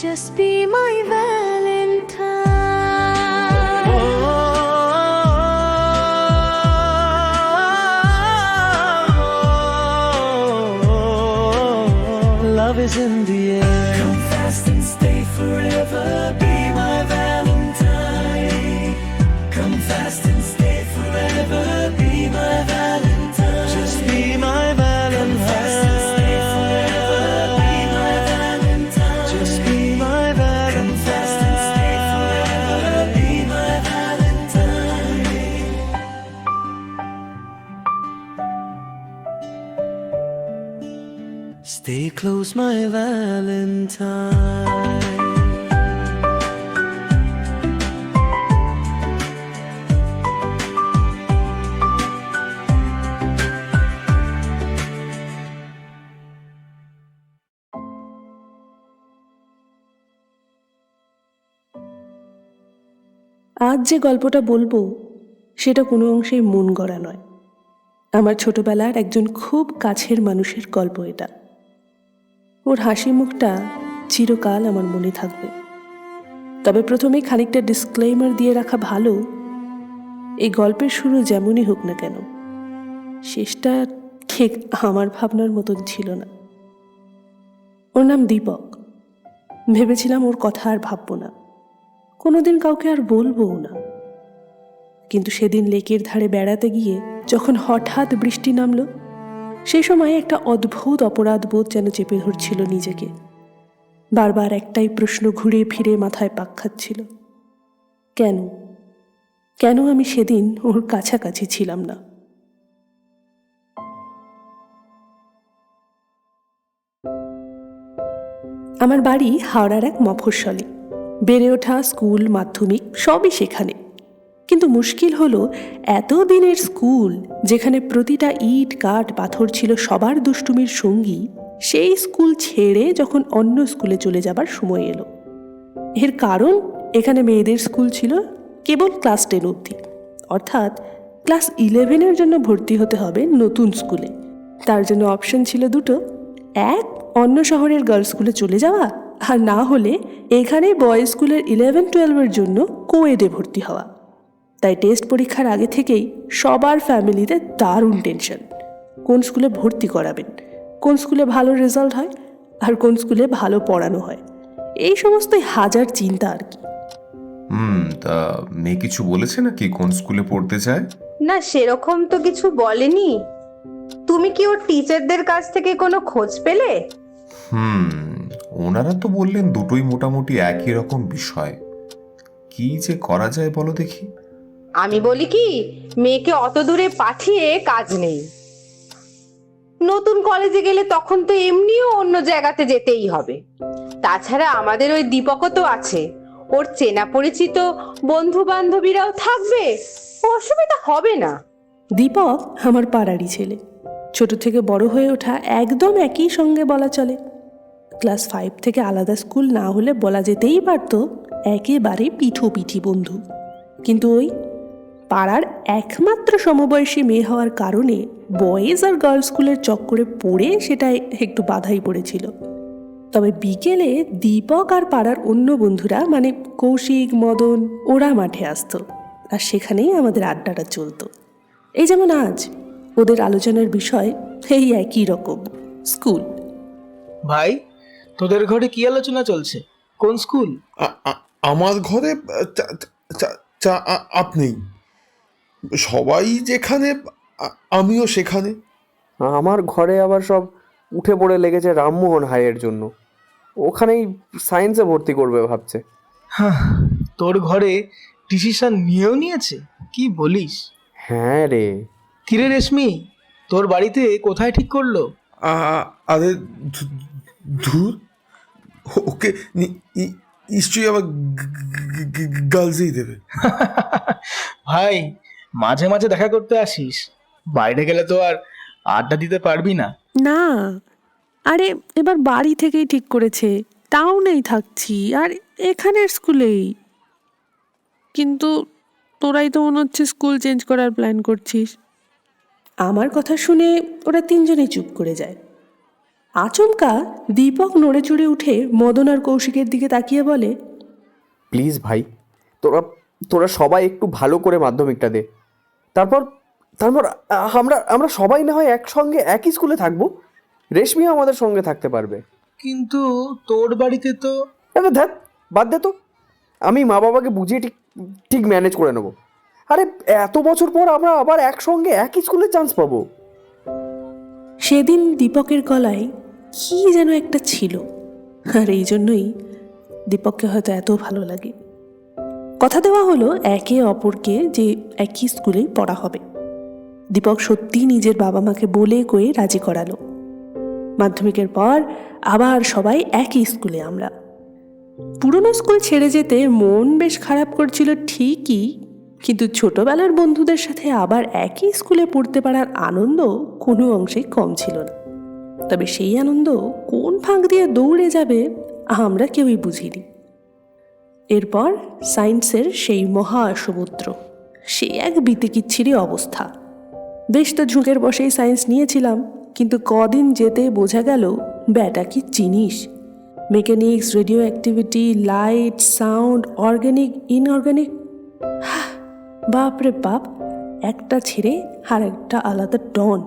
Just be my Valentine. Love is in the air. Come fast and stay forever. Be my Valentine. Come fast and stay forever. Be my Valentine. Just be my Valentine. Be my Valentine. Just be my Valentine. Come fast and stay forever. Be my Valentine. Stay close, my Valentine. আজ যে গল্পটা বলবো সেটা কোনো অংশেই মন গড়া নয়। আমার ছোটবেলার একজন খুব কাছের মানুষের গল্প এটা। ওর হাসি মুখটা চিরকাল আমার মনে থাকবে। তবে প্রথমেই খানিকটা ডিসক্লেইমার দিয়ে রাখা ভালো, এই গল্পের শুরু যেমনই হোক না কেন, শেষটা ঠিক আমার ভাবনার মতন ছিল না। ওর নাম দীপক। ভেবেছিলাম ওর কথা আর ভাববো না, কোনোদিন কাউকে আর বলবও না। কিন্তু সেদিন লেকের ধারে বেড়াতে গিয়ে যখন হঠাৎ বৃষ্টি নামলো, সেই সময় একটা অদ্ভুত অপরাধবোধ যেন চেপে ধরছিল নিজেকে। বারবার একটাই প্রশ্ন ঘুরে ফিরে মাথায় পাক খাচ্ছিল, কেন কেন আমি সেদিন ওর কাছাকাছি ছিলাম না। আমার বাড়ি হাওড়ার এক মফস্বলে। বেড়ে ওঠা, স্কুল, মাধ্যমিক সবই সেখানে। কিন্তু মুশকিল হলো, এত দিনের স্কুল যেখানে প্রতিটা ইট কাঠ পাথর ছিল সবার দুষ্টুমির সঙ্গী, সেই স্কুল ছেড়ে যখন অন্য স্কুলে চলে যাবার সময় এলো। এর কারণ, এখানে মেয়েদের স্কুল ছিল কেবল ক্লাস 10 অবধি, অর্থাৎ ক্লাস 11-এর জন্য ভর্তি হতে হবে নতুন স্কুলে। তার জন্য অপশন ছিল দুটো, এক অন্য শহরের গার্লস স্কুলে চলে যাওয়া, আর না হলে এখানে বয়েজ স্কুলের 11-12-এর জন্য কোয়েডে ভর্তি হওয়া। তাই টেস্ট পরীক্ষার আগে থেকেই সবার ফ্যামিলিতে দারুণ টেনশন, কোন স্কুলে ভর্তি করাবেন, কোন স্কুলে ভালো রেজাল্ট হয়, আর কোন স্কুলে ভালো পড়ানো হয়, এই সমস্তই হাজার চিন্তা আর কি। তা মেয়ে কিছু বলেছে নাকি কোন স্কুলে পড়তে চায়? না, সেরকম তো কিছু বলেনি। তুমি কি ওর টিচারদের কাছ থেকে কোনো খোঁজ পেলে? ওনারা তো বললেন দুটোই মোটামুটি একই রকম বিষয়। কি যে করা যায় বলো দেখি। আমি বলি কি, মেয়েকে অত দূরে পাঠিয়ে কাজ নেই। নতুন কলেজে গেলে তখন তো এমনিও অন্য জায়গাতে যেতেই হবে। তাছাড়া আমাদের ওই দীপকও তো আছে, ওর চেনা পরিচিত বন্ধু বান্ধবীরাও থাকবে, অসুবিধা হবে না। দীপক আমার পাড়ারই ছেলে, ছোট থেকে বড় হয়ে ওঠা একদম একই সঙ্গে বলা চলে। ক্লাস 5 থেকে আলাদা স্কুল না হলে বলা যেতেই পারত একেবারে পিঠোপিঠি বন্ধু। কিন্তু ওই পাড়ার একমাত্র সমবয়সী মেয়ে হওয়ার কারণে বয়েজ আর গার্লস স্কুলের চক্করে পড়ে সেটাই একটু বাধাই পড়েছিল। তবে বিকেলে দীপক আর পাড়ার অন্য বন্ধুরা মানে কৌশিক, মদন, ওরা মাঠে আসতো, আর সেখানেই আমাদের আড্ডাটা চলতো। এই যেমন আজ ওদের আলোচনার বিষয় এই একই রকম, স্কুল। ভাই, তোদের ঘরে কি আলোচনা চলছে? কোন স্কুল? আমার ঘরে আপনি সবাই যেখানে আমিও সেখানে। আমার ঘরে আবার সব উঠে পড়ে লেগেছে রামমোহন হাইয়ের জন্য, ওখানেই সায়েন্সে ভর্তি করবে ভাবছে। হ্যাঁ, তোর ঘরে ডিসিশন নিয়েও নিয়েছে? কি বলিস? হ্যাঁ রে। কিরে রেশমি, তোর বাড়িতে কোথায় ঠিক করলো? আরে ধুর, ওকে নিশ্চয়ই আবার গার্লসই দেবে। ভাই, মাঝে মাঝে দেখা করতে আসিস, বাইরে গেলে তো আর আড্ডা দিতে পারবি না। না, আরে এবার বাড়ি থেকেই ঠিক করেছে, টাউনেই থাকছি আর এখানের স্কুলেই। কিন্তু তোরাই তো মনে হচ্ছে স্কুল চেঞ্জ করার প্ল্যান করছিস। আমার কথা শুনে ওরা তিনজনেই চুপ করে যায়। আচমকা দীপক নড়ে চড়ে উঠে মদন আর কৌশিকের দিকে তাকিয়ে বলে, প্লিজ ভাই, তোরা তোরা সবাই একটু ভালো করে মাধ্যমিকটা দে, তারপর তারপর আমরা আমরা সবাই না হয় একসঙ্গে একই স্কুলে থাকবো, রেশমিও আমাদের সঙ্গে থাকতে পারবে। কিন্তু তোর বাড়িতে তো আরে ধ্যাত, বাদ দে তো, আমি মা বাবাকে বুঝিয়ে ঠিক ঠিক ম্যানেজ করে নেবো। আরে এত বছর পর আমরা আবার একসঙ্গে একই স্কুলে চান্স পাবো। সেদিন দীপকের গলায় কি যেন একটা ছিল, আর এই জন্যই দীপককে হয়তো এত ভালো লাগে। কথা দেওয়া হলো একে অপরকে যে একই স্কুলেই পড়া হবে। দীপক সত্যি নিজের বাবা মাকে বলে কয়ে রাজি করালো। মাধ্যমিকের পর আবার সবাই একই স্কুলে আমরা। পুরনো স্কুল ছেড়ে যেতে মন বেশ খারাপ করছিল ঠিকই, কিন্তু ছোটবেলার বন্ধুদের সাথে আবার একই স্কুলে পড়তে পারার আনন্দ কোনো অংশেই কম ছিল না। তবে সেই আনন্দ কোন ফাঁক দিয়ে দৌড়ে যাবে আমরা কেউই বুঝিনি। এরপর সায়েন্সের সেই মহাসমুদ্র, সে এক বিতিকিচ্ছিরি অবস্থা। বেশ তো ঝুঁকের বসেই সায়েন্স নিয়েছিলাম, কিন্তু কদিন যেতে বোঝা গেল ব্যাটা কি জিনিস। Mechanics, radio activity, light, sound, organic, inorganic, বাপরে বাপ, একটা ছেড়ে আর একটা আলাদা ডন।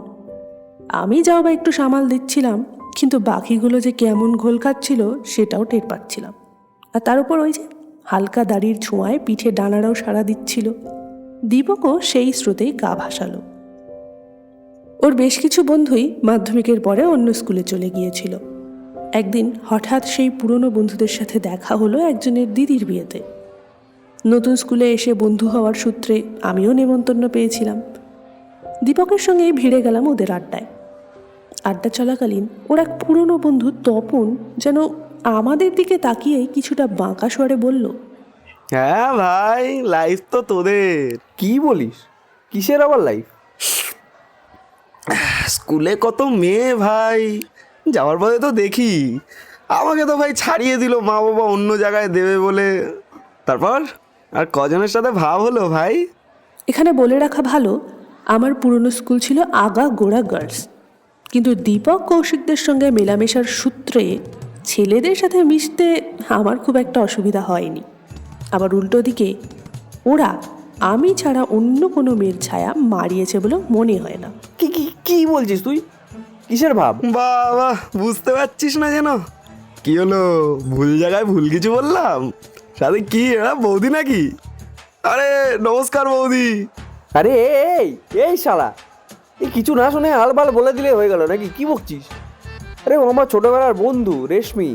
আমি যাও বা একটু সামাল দিচ্ছিলাম, কিন্তু বাকিগুলো যে কেমন ঘোল খাচ্ছিল সেটাও টের পাচ্ছিলাম। আর তার উপর ওই যে হালকা দাড়ির ছোঁয়ায় পিঠে ডানারাও সাড়া দিচ্ছিল। দীপকও সেই স্রোতেই গা ভাসালো। ওর বেশ কিছু বন্ধুই মাধ্যমিকের পরে অন্য স্কুলে চলে গিয়েছিল। একদিন হঠাৎ সেই পুরনো বন্ধুদের সাথে দেখা হলো একজনের দিদির বিয়েতে। নতুন স্কুলে এসে বন্ধু হওয়ার সূত্রে আমিও নেমন্তন্ন পেয়েছিলাম। দীপকের সঙ্গেই ভিড়ে গেলাম ওদের আড্ডায়। আড্ডা চলাকালীন ওর এক পুরনো বন্ধু তপন যেন আমাদের দিকে তাকিয়েই কিছুটা বাঁকা স্বরে বলল, হ্যাঁ ভাই, লাইফ তো তোদের। কি বলিস? কিসের আবার লাইফ? স্কুলে কত মেয়ে ভাই, যাওয়ার পরে তো দেখি আমাকে তো ভাই ছাড়িয়ে দিল মা বাবা অন্য জায়গায় দেবে বলে। তারপর আর কজনের সাথে ভাব হলো ভাই। এখানে বলে রাখা ভালো, আমার পুরনো স্কুল ছিল আগা গোড়া গার্লস, কিন্তু দীপক কৌশিকদের সঙ্গে মেলামেশার সূত্রে ছেলেদের সাথে মিশতে আমার খুব একটা অসুবিধা হয়নি। আবার উল্টো দিকে ওরা আমি ছাড়া অন্য কোনো মেয়ের ছায়া মারিয়েছে বলে মনে হয় না। কি কি কি বলছিস তুই? কিসের ভাব? বাবা, বুঝতে পারছিস না যেন? কি হলো, ভুল জায়গায় ভুল কিছু বললাম? সাথে কি এরা বৌদি নাকি? আরে নমস্কার বৌদি। আরে এই এই শালা, এই কিছু না শুনে আলবাল বলে দিলে হয়ে গেল নাকি? কি বকছিস? আরে ও আমার ছোটবেলার বন্ধু রেশমি,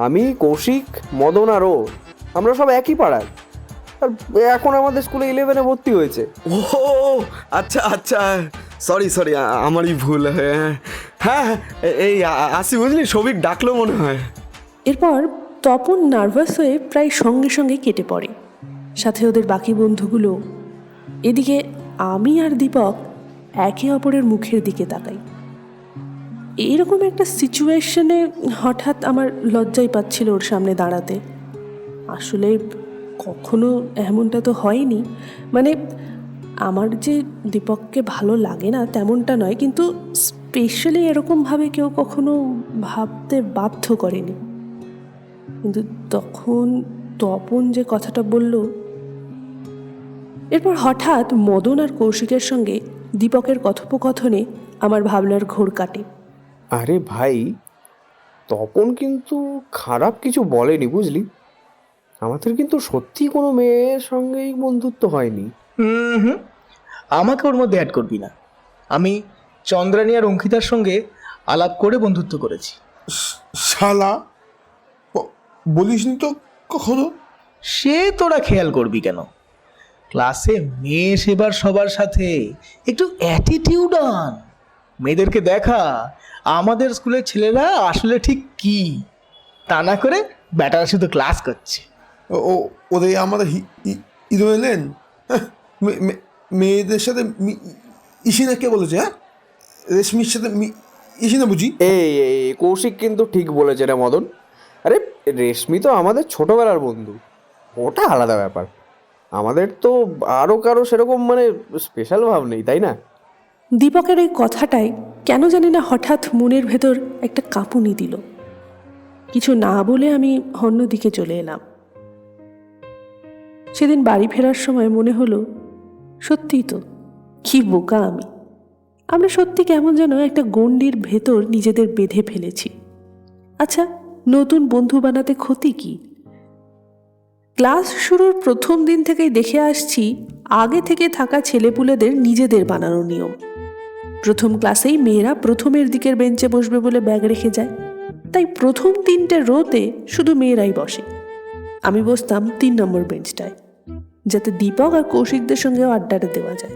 আমি, কৌশিক, মদন আর ও, আমরা সব একই পাড়ার। আর এখন আমাদের স্কুলে 11-এ ভর্তি হয়েছে। ও আচ্ছা আচ্ছা, সরি সরি, আমারই ভুল। হ্যাঁ হ্যাঁ, এই আসি বুঝলি, সবিক ডাকলো মনে হয়। এরপর তপন নার্ভাস হয়ে প্রায় সঙ্গে সঙ্গে কেটে পড়ে, সাথে ওদের বাকি বন্ধুগুলো। এদিকে আমি আর দীপক একে অপরের মুখের দিকে তাকাই। এইরকম একটা সিচুয়েশনে হঠাৎ আমার লজ্জাই পাচ্ছিল ওর সামনে দাঁড়াতে। আসলে কখনো এমনটা তো হয়নি, মানে আমার যে দীপককে ভালো লাগে না তেমনটা নয়, কিন্তু স্পেশালি এরকমভাবে কেউ কখনো ভাবতে বাধ্য করেনি। কিন্তু তখন তপন যে কথাটা বলল, এরপর হঠাৎ মদন আর কৌশিকের সঙ্গে দীপকের কথোপকথনে আমার ভাবনার ঘোর কাটে। আরে ভাই, তপন কিন্তু খারাপ কিছু বলেনি বুঝলি। আমাদের কিন্তু সত্যি কোনো মেয়ের সঙ্গেই বন্ধুত্ব হয়নি। হুম, আমাকে ওর মধ্যে অ্যাড করবি না। আমি চন্দ্রানী আর অঙ্কিতার সঙ্গে আলাপ করে বন্ধুত্ব করেছি। শালা, বলিসনি তো কখনো? সে তোরা খেয়াল করবি কেন? ক্লাসে মেয়ে সেবার সবার সাথে একটু অ্যাটিটিউড আন। মেয়েদেরকে দেখা আমাদের স্কুলের ছেলেরা আসলে ঠিক কি, তা না করে ব্যাটারা শুধু ক্লাস করছে। ও ওদের আমাদের হিরো এলেন। মেয়েদের সাথে ইসিনা কে বলেছে? হ্যাঁ, রেশমির সাথে ইসিনা বুঝি? এই এই কৌশিক কিন্তু ঠিক বলেছে রে মদন। আরে রেশমি তো আমাদের ছোটবেলার বন্ধু, ওটা আলাদা ব্যাপার। আমাদের তো আরও কারো সেরকম মানে স্পেশাল ভাব নেই, তাই না? দীপকের এই কথাটাই কেন জানি না হঠাৎ মনের ভেতর একটা কাঁপুনি দিল। কিছু না বলে আমি অন্যদিকে চলে এলাম। সেদিন বাড়ি ফেরার সময় মনে হলো, সত্যিই তো কি বোকা আমি। আমরা সত্যি কেমন যেন একটা গণ্ডির ভেতর নিজেদের বেঁধে ফেলেছি। আচ্ছা, নতুন বন্ধু বানাতে ক্ষতি কি? ক্লাস শুরুর প্রথম দিন থেকেই দেখে আসছি আগে থেকে থাকা ছেলেপুলেদের নিজেদের বানানো নিয়ম। প্রথম ক্লাসেই মেয়েরা প্রথমের দিকের বেঞ্চে বসবে বলে ব্যাগ রেখে যায়, তাই প্রথম 3টে রোতে শুধু মেয়েরাই বসে। আমি বসতাম 3 নম্বর বেঞ্চটায়, যাতে দীপক আর কৌশিকদের সঙ্গেও আড্ডাটা দেওয়া যায়।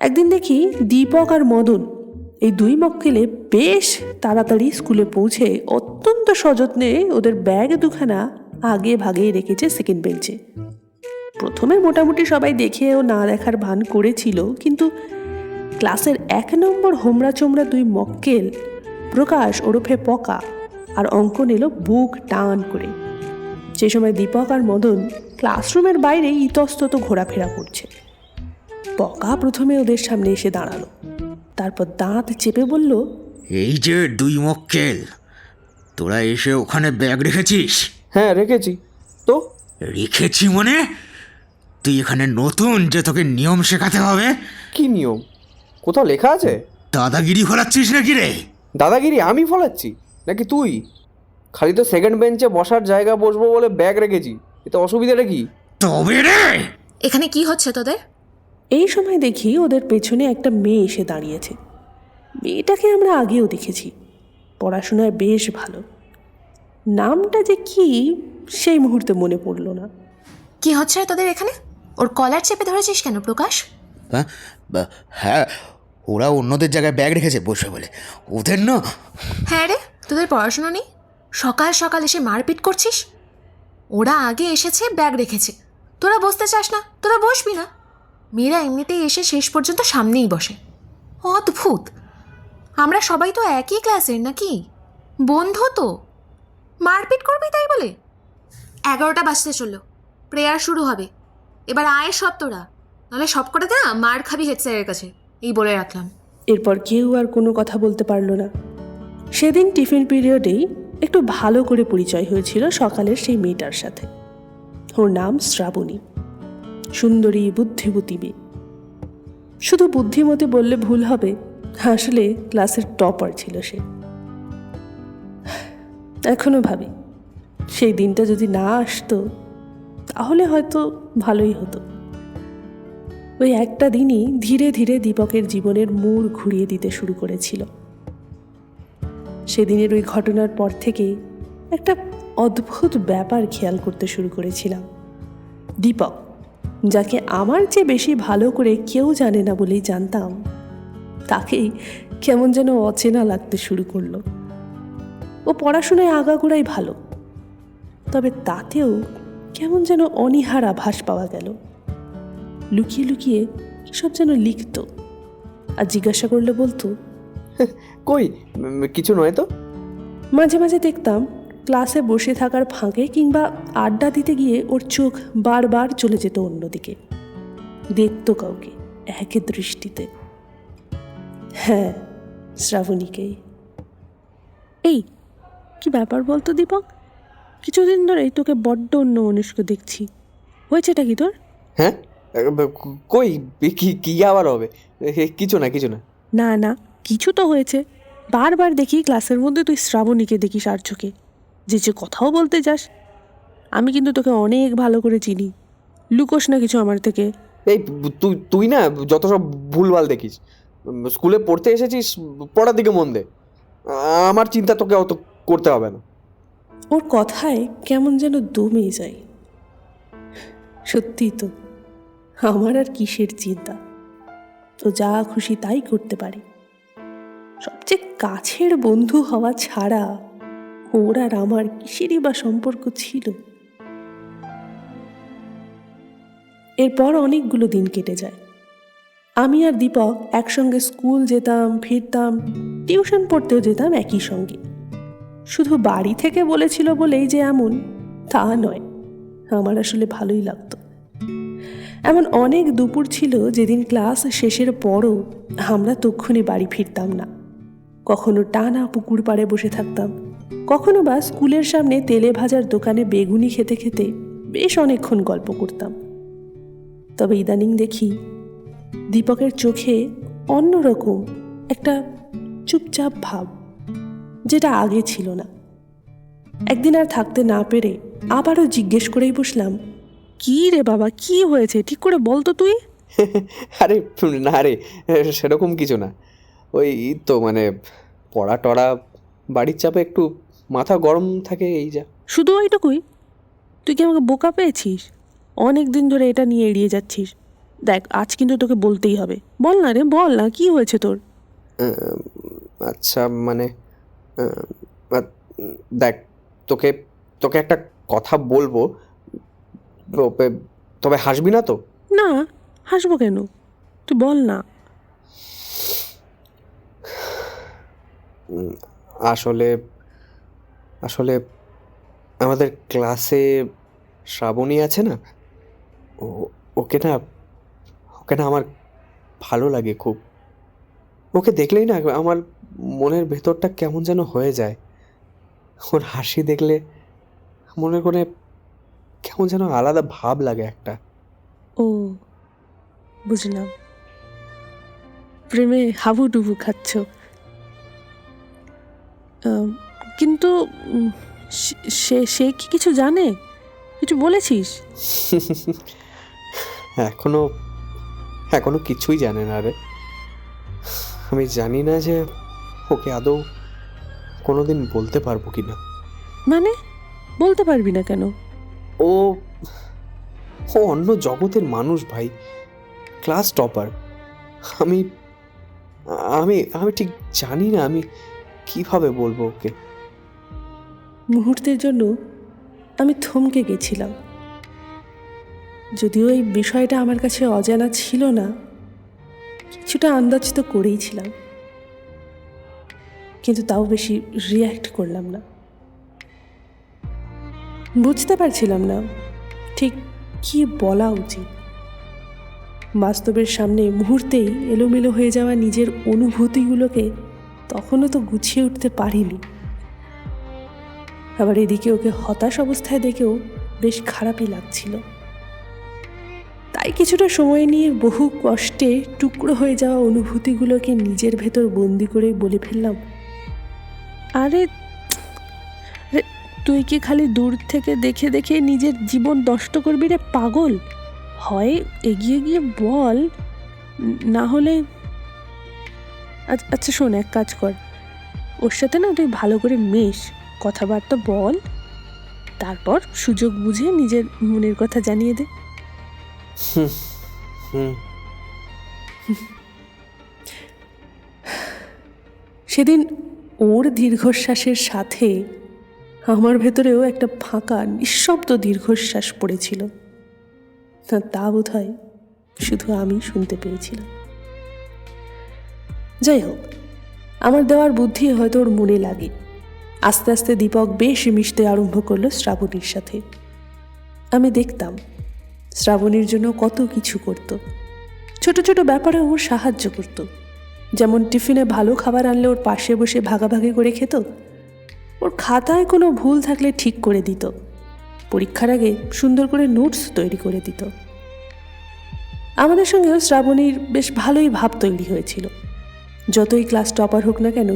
একদিন দেখি দীপক আর মদন এই 2 মক্কেলে বেশ তাড়াতাড়ি স্কুলে পৌঁছে অত্যন্ত সযত্নে ওদের ব্যাগ 2খানা আগে ভাগেই রেখেছে সেকেন্ড বেঞ্চে। প্রথমে মোটামুটি সবাই দেখে ও না দেখার ভান করেছিল, কিন্তু ক্লাসের 1 নম্বর হোমরা চোমরা 2 মক্কেল প্রকাশ ওরফে পকা আর অঙ্কন এলো বুক টান করে। সে সময় দীপক আর মদন ক্লাসরুমের বাইরে ইতস্তত ঘোরাফেরা করছে। পকা প্রথমে ওদের সামনে এসে দাঁড়ালো, তারপর দাঁত চেপে বলল, এই যে 2 মক্কেল, তোরা এসে ওখানে ব্যাগ রেখেছিস? হ্যাঁ রেখেছি তো। রেখেছি মানে? তুই এখানে নতুন যে তোকে নিয়ম শেখাতে হবে? কি নিয়ম? কোথাও লেখা আছে? দাদাগিরি ফলাচ্ছিস নাকি রে? দাদাগিরি আমি ফলাচ্ছি নাকি তুই? খালি তো সেকেন্ড বেঞ্চে বসার জায়গা বসবো বলে ব্যাগ রেখেছি, এতে অসুবিধাটা কি? তবে রে, এখানে কি হচ্ছে তোদের? এই সময় দেখি ওদের পেছনে একটা মেয়ে এসে দাঁড়িয়েছে। মেয়েটাকে আমরা আগেও দেখেছি, পড়াশোনায় বেশ ভালো। নামটা যে কি সেই মুহূর্তে মনে পড়ল না। কি হচ্ছে রে তোদের এখানে? ওর কলার চেপে ধরেছিস কেন প্রকাশ? হ্যাঁ, ওরা অন্যদের জায়গায় ব্যাগ রেখেছে বসবে বলে, ওদের না। হ্যাঁ রে, তোদের পড়াশোনা নেই? সকাল সকাল এসে মারপিট করছিস। ওরা আগে এসেছে, ব্যাগ রেখেছে, তোরা বসতে চাস না, তোরা বসবি না। মেয়েরা এমনিতেই এসে শেষ পর্যন্ত সামনেই বসে। অদ্ভুত। আমরা সবাই তো একই ক্লাসের নাকি? বন্ধু তো, মারপিট করবি তাই বলে? 11টা বাজতে চললো, প্রেয়ার শুরু হবে। এবার আয় সব তোরা, নাহলে সব কটাতে না মার খাবি হেড স্যারের কাছে, এই বলে রাখলাম। এরপর কেউ আর কোনো কথা বলতে পারল না। সেদিন টিফিন পিরিয়ডেই একটু ভালো করে পরিচয় হয়েছিল সকালের সেই মেয়েটার সাথে। ওর নাম শ্রাবণী, সুন্দরী বুদ্ধিমতী মেয়ে। শুধু বুদ্ধিমতী বললে ভুল হবে, আসলে ক্লাসের টপার ছিল সে। এখনো ভাবি সেই দিনটা যদি না আসতো তাহলে হয়তো ভালোই হতো। ওই একটা দিনই ধীরে ধীরে দীপকের জীবনের মোড় ঘুরিয়ে দিতে শুরু করেছিল। সেদিনের ওই ঘটনার পর থেকে একটা অদ্ভুত ব্যাপার খেয়াল করতে শুরু করেছিলাম। দীপক, যাকে আমার চেয়ে বেশি ভালো করে কেউ জানে না বলেই জানতাম, তাকেই কেমন যেন অচেনা লাগতে শুরু করলো। ও পড়াশোনায় আগাগোড়াই ভালো, তবে তাতেও কেমন যেন অনীহার আভাস পাওয়া গেল। লুকিয়ে লুকিয়ে সব যেন লিখত, আর জিজ্ঞাসা করলে বলতো, কই কিছু নয় তো। মাঝে মাঝে দেখতাম ক্লাসে বসে থাকার ফাঁকে কিংবা আড্ডা দিতে গিয়ে ওর চোখ বারবার চলে যেত অন্যদিকে, দেখতো কাউকে এক দৃষ্টিতে। হ্যাঁ, শ্রাবণীকেই। এই কি ব্যাপার বলতো দীপক? কিছুদিন ধরেই তোকে বড্ড অন্যমনস্ক দেখছি, হয়েছেটা কি তোর? হ্যাঁ কই কি কি আবার হবে? কিছু না কিছু না। না না, কিছু তো হয়েছে। বারবার দেখি ক্লাসের মধ্যে তুই শ্রাবণীকে দেখিস আর চোখে, যে কথাও বলতে যাস। আমি কিন্তু তোকে অনেক ভালো করে চিনি, লুকোস না কিছু আমার থেকে। এই তুই না যত সব ভুলভাল দেখিস। স্কুলে পড়তে এসেছিস, পড়ার দিকে মন দে, আমার চিন্তা তোকে অত করতে হবে না। ওর কথায় কেমন যেন দমে যায়। সত্যি তো, আমার আর কিসের চিন্তা, তো যা খুশি তাই করতে পারি। সবচেয়ে কাছের বন্ধু হওয়া ছাড়া ওর আর আমার কিসেরই বা সম্পর্ক ছিল। এরপর অনেকগুলো দিন কেটে যায়। আমি আর দীপক একসঙ্গে স্কুল যেতাম, ফিরতাম, টিউশন পড়তেও যেতাম একই সঙ্গে। শুধু বাড়ি থেকে বলেছিল বলেই যে এমন তা নয়, আমার আসলে ভালোই লাগতো। এমন অনেক দুপুর ছিল যেদিন ক্লাস শেষের পরও আমরা তক্ষুনি বাড়ি ফিরতাম না। কখনো টানা পুকুর পাড়ে বসে থাকতাম, কখনো বা স্কুলের সামনে তেলে ভাজার দোকানে বেগুনি খেতে খেতে বেশ অনেকক্ষণ গল্প করতাম। তবে ইদানিং দেখি দীপকের চোখে অন্যরকম একটা চুপচাপ ভাব, যেটা আগে ছিল না। একদিন আর থাকতে না পেরে আবারও জিজ্ঞেস করেই বসলাম, কি রে বাবা, কি হয়েছে ঠিক করে বল তো তুই। আরে না রে, সেরকম কিছু না। ওই তো মানে পড়া টড়া, বাড়ির চাপে একটু মাথা গরম থাকে, এই যা। শুধু ওইটুকুই? তুই কি আমাকে বোকা পেয়েছিস? অনেক দিন ধরে এটা নিয়ে এড়িয়ে যাচ্ছিস। দেখ, আজ কিন্তু তোকে বলতেই হবে। বল না রে, বল না, কি হয়েছে তোর? আচ্ছা মানে দেখ, তোকে তোকে একটা কথা বলবো, তবে হাসবি না তো? না, হাসবো কেন? তুই বল না। আসলে আসলে আমাদের ক্লাসে শ্রাবণী আছে না, ওকে না আমার ভালো লাগে খুব। ওকে দেখলেই না আমার মনের ভেতরটা কেমন যেন হয়ে যায়। ওর হাসি দেখলে মনে করে কেমন যেন আলাদা ভাব লাগে একটা। ও, বুঝলাম, প্রেমে হাবুডুবু খাচ্ছ। কিন্তু সে কি কিছু জানে? কিছু বলেছিস? এখনো কিছুই জানে না রে। আমি জানি না যে ওকে আদৌ কোনোদিন বলতে পারবো কি না। মানে বলতে পারবি না কেন? ও অন্য জগতের মানুষ ভাই, ক্লাস টপার। আমি আমি আমি ঠিক জানি না আমি কিভাবে বলবো ওকে। মুহূর্তের জন্য আমি থমকে গেছিলাম। যদিও এই বিষয়টা আমার কাছে অজানা ছিল না, কিছুটা আন্দাজ তো করেইছিলাম, কিন্তু তাও বেশি রিয়্যাক্ট করলাম না। বুঝতে পারছিলাম না ঠিক কি বলা উচিত। বাস্তবের সামনে মুহূর্তেই এলোমেলো হয়ে যাওয়া নিজের অনুভূতিগুলোকে তখনও তো গুছিয়ে উঠতে পারিনি। আবার এদিকে ওকে হতাশ অবস্থায় দেখেও বেশ খারাপই লাগছিল। তাই কিছুটা সময় নিয়ে বহু কষ্টে টুকরো হয়ে যাওয়া অনুভূতিগুলোকে নিজের ভেতর বন্দি করে বলে ফেললাম, আরে তুই কি খালি দূর থেকে দেখে দেখে নিজের জীবন নষ্ট করবি রে পাগল? হয় এগিয়ে গিয়ে বল, না হলে আচ্ছা শোন, এক কাজ কর, ওর সাথে না তুই ভালো করে মেশ, কথাবার্তা বল, তারপর সুযোগ বুঝে নিজের মনের কথা জানিয়ে দে। সেদিন ওর দীর্ঘশ্বাসের সাথে আমার ভেতরেও একটা ফাঁকা নিঃশব্দ দীর্ঘশ্বাস পড়েছিল। তা বোধ হয় শুধু আমি শুনতে পেয়েছিলাম। যাই হোক, আমার দেওয়ার বুদ্ধি হয়তো ওর মনে লাগে। আস্তে আস্তে দীপক বেশ মিশতে আরম্ভ করলো শ্রাবণীর সাথে। আমি দেখতাম শ্রাবণীর জন্য কত কিছু করত, ছোট ছোট ব্যাপারে ওর সাহায্য করত। যেমন টিফিনে ভালো খাবার আনলে ওর পাশে বসে ভাগাভাগি করে খেত, ওর খাতায় কোনো ভুল থাকলে ঠিক করে দিত, পরীক্ষার আগে সুন্দর করে নোটস তৈরি করে দিত। আমাদের সঙ্গেও শ্রাবণীর বেশ ভালোই ভাব তৈরি হয়েছিল। যতই ক্লাস টপার হোক না কেন,